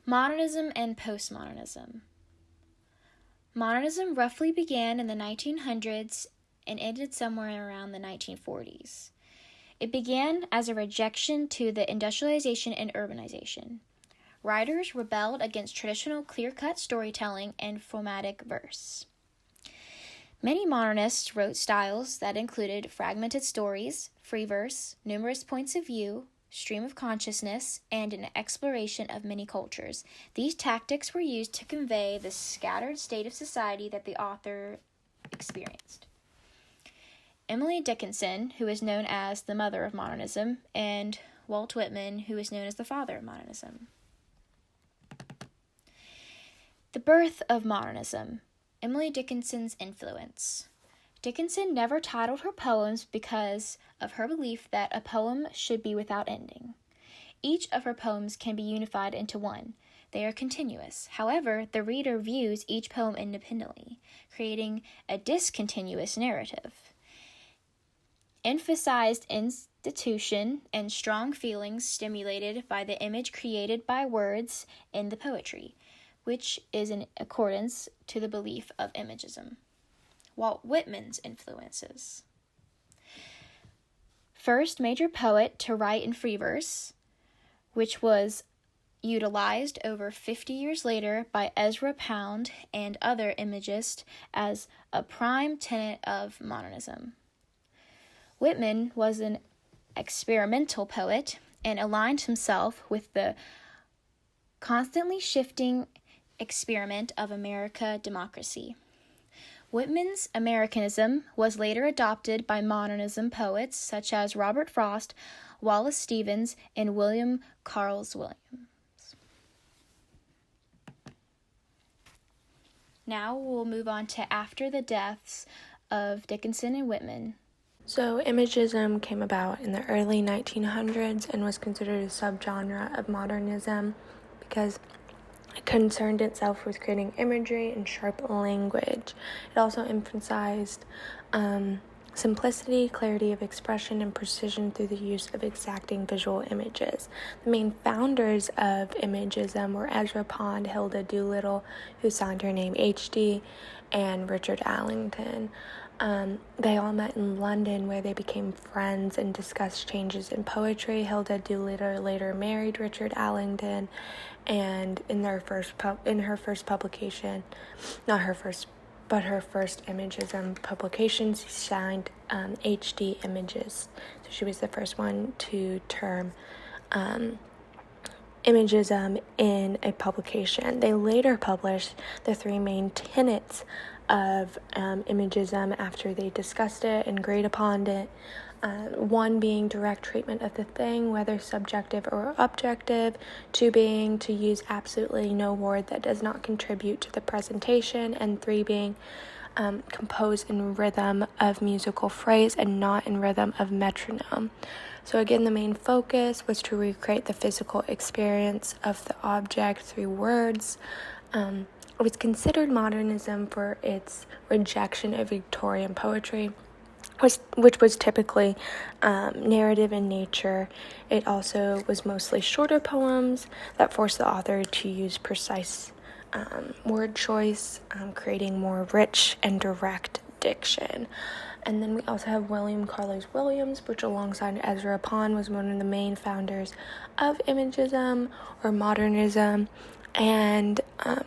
Modernism and Postmodernism. Modernism roughly began in the 1900s and ended somewhere around the 1940s. It began as a rejection to the industrialization and urbanization. Writers rebelled against traditional clear-cut storytelling and phoematic verse. Many modernists wrote styles that included fragmented stories, free verse, numerous points of view, stream of consciousness, and an exploration of many cultures. These tactics were used to convey the scattered state of society that the author experienced. Emily Dickinson, who is known as the mother of modernism, and Walt Whitman, who is known as the father of modernism. The birth of modernism. Emily Dickinson's influence. Dickinson never titled her poems because of her belief that a poem should be without ending. Each of her poems can be unified into one. They are continuous. However, the reader views each poem independently, creating a discontinuous narrative. Emphasized institution and strong feelings stimulated by the image created by words in the poetry, which is in accordance to the belief of imagism. Walt Whitman's influences. First major poet to write in free verse, which was utilized over 50 years later by Ezra Pound and other imagists as a prime tenet of modernism. Whitman was an experimental poet and aligned himself with the constantly shifting experiment of American democracy. Whitman's Americanism was later adopted by modernism poets such as Robert Frost, Wallace Stevens, and William Carlos Williams. Now we'll move on to after the deaths of Dickinson and Whitman. So imagism came about in the early 1900s and was considered a subgenre of modernism because it concerned itself with creating imagery and sharp language. It also emphasized simplicity, clarity of expression, and precision through the use of exacting visual images. The main founders of imagism were Ezra Pound, Hilda Doolittle, who signed her name H.D., and Richard Allington. They all met in London where they became friends and discussed changes in poetry. Hilda Doolittle later married Richard Allington, and in her first publication, her first imagism publication, she signed HD Images. So she was the first one to term imagism in a publication. They later published the three main tenets of imagism after they discussed it and agreed upon it. One being direct treatment of the thing, whether subjective or objective. Two being to use absolutely no word that does not contribute to the presentation. And three being compose in rhythm of musical phrase and not in rhythm of metronome. So again, the main focus was to recreate the physical experience of the object through words. It was considered modernism for its rejection of Victorian poetry, which was typically narrative in nature. It also was mostly shorter poems that forced the author to use precise word choice, creating more rich and direct diction. And then we also have William Carlos Williams, which alongside Ezra Pound was one of the main founders of imagism or modernism. And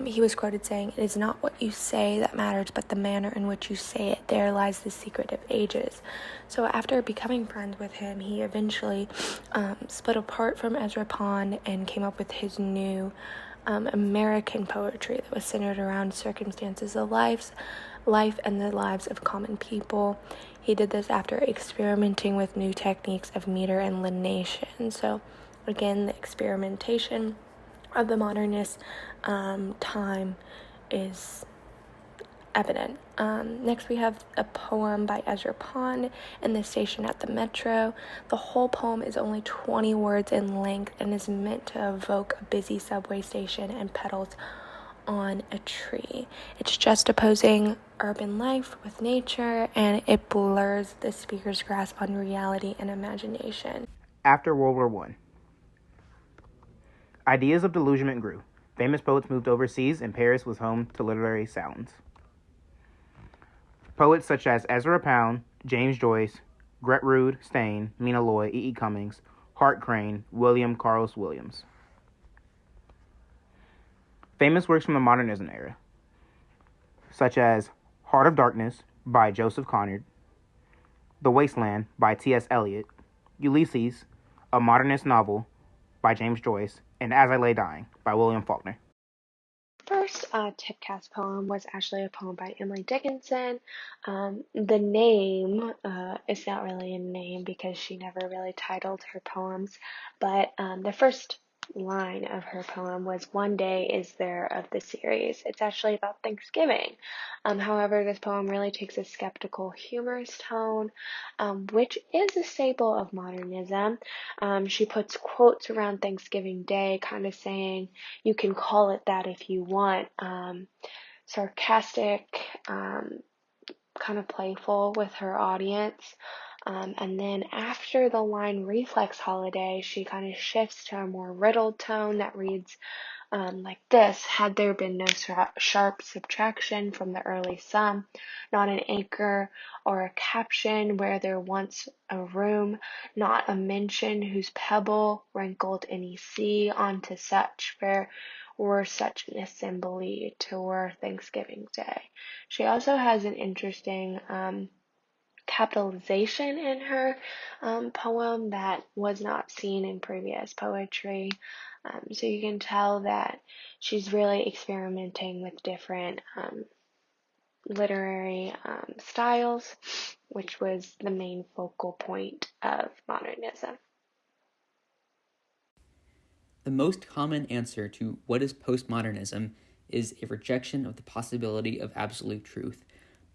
he was quoted saying, "It is not what you say that matters, but the manner in which you say it. There lies the secret of ages." So after becoming friends with him, he eventually split apart from Ezra Pound and came up with his new American poetry that was centered around circumstances of life and the lives of common people. He did this after experimenting with new techniques of meter and lineation. So again, the experimentation of the modernist time is evident. Next we have a poem by Ezra Pound in The Station at the Metro. The whole poem is only 20 words in length and is meant to evoke a busy subway station and petals on a tree. It's juxtaposing urban life with nature, and it blurs the speaker's grasp on reality and imagination. After World War I, ideas of delusionment grew. Famous poets moved overseas, and Paris was home to literary sounds. Poets such as Ezra Pound, James Joyce, Gertrude Stein, Mina Loy, E. E. Cummings, Hart Crane, William Carlos Williams. Famous works from the Modernism era, such as Heart of Darkness by Joseph Conrad, The Wasteland by T.S. Eliot, Ulysses, a modernist novel by James Joyce, and As I Lay Dying by William Faulkner. First tipcast poem was actually a poem by Emily Dickinson. The name is not really a name because she never really titled her poems, but the first line of her poem was "One Day Is There" of the series. It's actually about Thanksgiving. However, this poem really takes a skeptical, humorous tone, which is a staple of modernism. She puts quotes around Thanksgiving Day, kind of saying, you can call it that if you want, sarcastic, kind of playful with her audience. And then after the line reflex holiday, she kind of shifts to a more riddled tone that reads like this: had there been no sharp subtraction from the early sum, not an anchor or a caption where there once a room, not a mention whose pebble wrinkled any sea onto such, where were such an assembly to were Thanksgiving Day. She also has an interesting capitalization in her poem that was not seen in previous poetry. So you can tell that she's really experimenting with different literary styles, which was the main focal point of modernism. The most common answer to what is postmodernism is a rejection of the possibility of absolute truth.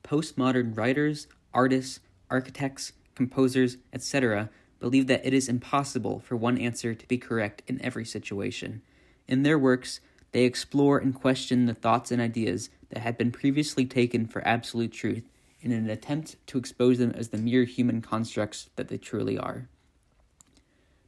Postmodern writers, artists, architects, composers, etc. believe that it is impossible for one answer to be correct in every situation. In their works, they explore and question the thoughts and ideas that had been previously taken for absolute truth in an attempt to expose them as the mere human constructs that they truly are.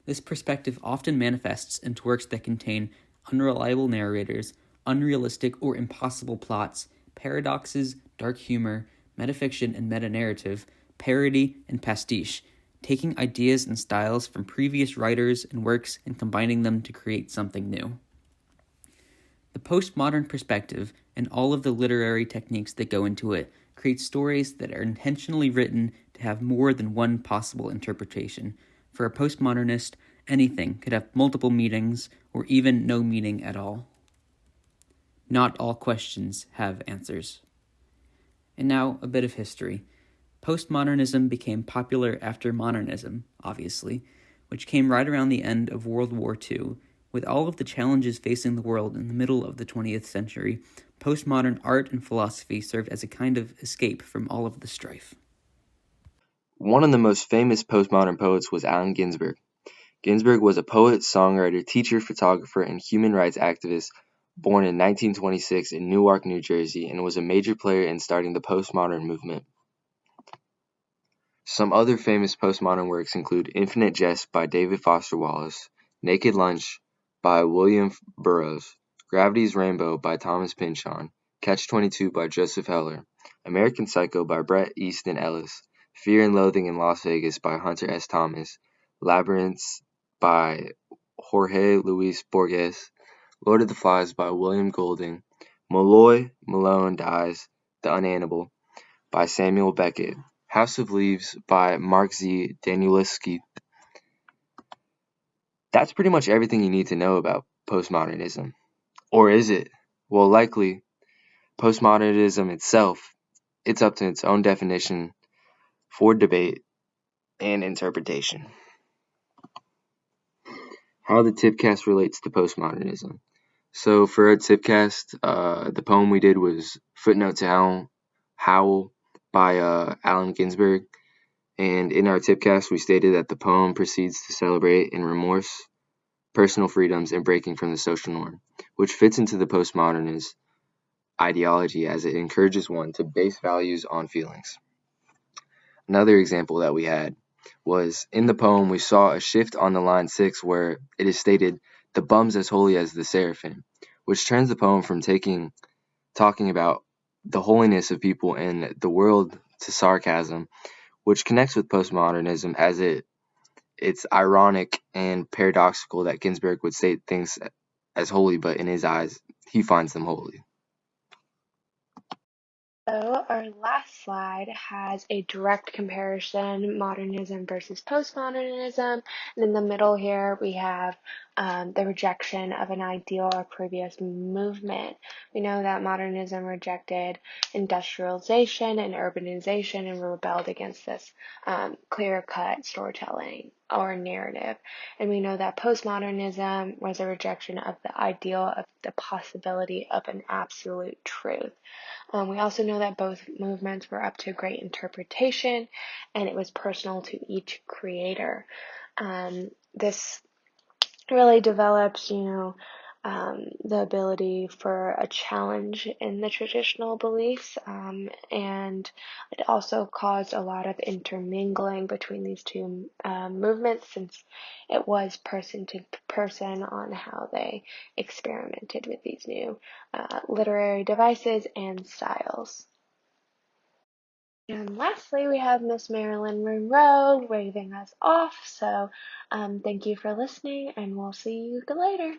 This perspective often manifests into works that contain unreliable narrators, unrealistic or impossible plots, paradoxes, dark humor, metafiction and meta-narrative, parody, and pastiche, taking ideas and styles from previous writers and works and combining them to create something new. The postmodern perspective and all of the literary techniques that go into it create stories that are intentionally written to have more than one possible interpretation. For a postmodernist, anything could have multiple meanings or even no meaning at all. Not all questions have answers. And now, a bit of history. Postmodernism became popular after modernism, obviously, which came right around the end of World War II. With all of the challenges facing the world in the middle of the 20th century, postmodern art and philosophy served as a kind of escape from all of the strife. One of the most famous postmodern poets was Allen Ginsberg. Ginsberg was a poet, songwriter, teacher, photographer, and human rights activist born in 1926 in Newark, New Jersey, and was a major player in starting the postmodern movement. Some other famous postmodern works include Infinite Jest by David Foster Wallace, Naked Lunch by William Burroughs, Gravity's Rainbow by Thomas Pynchon, Catch-22 by Joseph Heller, American Psycho by Bret Easton Ellis, Fear and Loathing in Las Vegas by Hunter S. Thomas, Labyrinths by Jorge Luis Borges, Lord of the Flies by William Golding, Molloy Malone Dies, The Unanimal by Samuel Beckett, House of Leaves by Mark Z. Danielewski. That's pretty much everything you need to know about postmodernism. Or is it? Well, likely, postmodernism itself, it's up to its own definition for debate and interpretation. How the tipcast relates to postmodernism. So for our tipcast, the poem we did was Footnote to Howl by Allen Ginsberg. And in our tipcast, we stated that the poem proceeds to celebrate in remorse, personal freedoms, and breaking from the social norm, which fits into the postmodernist ideology as it encourages one to base values on feelings. Another example that we had was in the poem we saw a shift on the line 6 where it is stated, the bum's as holy as the seraphim, which turns the poem from talking about the holiness of people and the world to sarcasm, which connects with postmodernism as it's ironic and paradoxical that Ginsberg would state things as holy, but in his eyes, he finds them holy. So our last slide has a direct comparison, modernism versus postmodernism. And in the middle here, we have the rejection of an ideal or previous movement. We know that modernism rejected industrialization and urbanization and rebelled against this clear-cut storytelling or narrative. And we know that postmodernism was a rejection of the ideal of the possibility of an absolute truth. We also know that both movements were up to great interpretation, and it was personal to each creator. This really developed, the ability for a challenge in the traditional beliefs, and it also caused a lot of intermingling between these two movements, since it was person to person on how they experimented with these new literary devices and styles. And lastly, we have Miss Marilyn Monroe waving us off. So thank you for listening, and we'll see you later.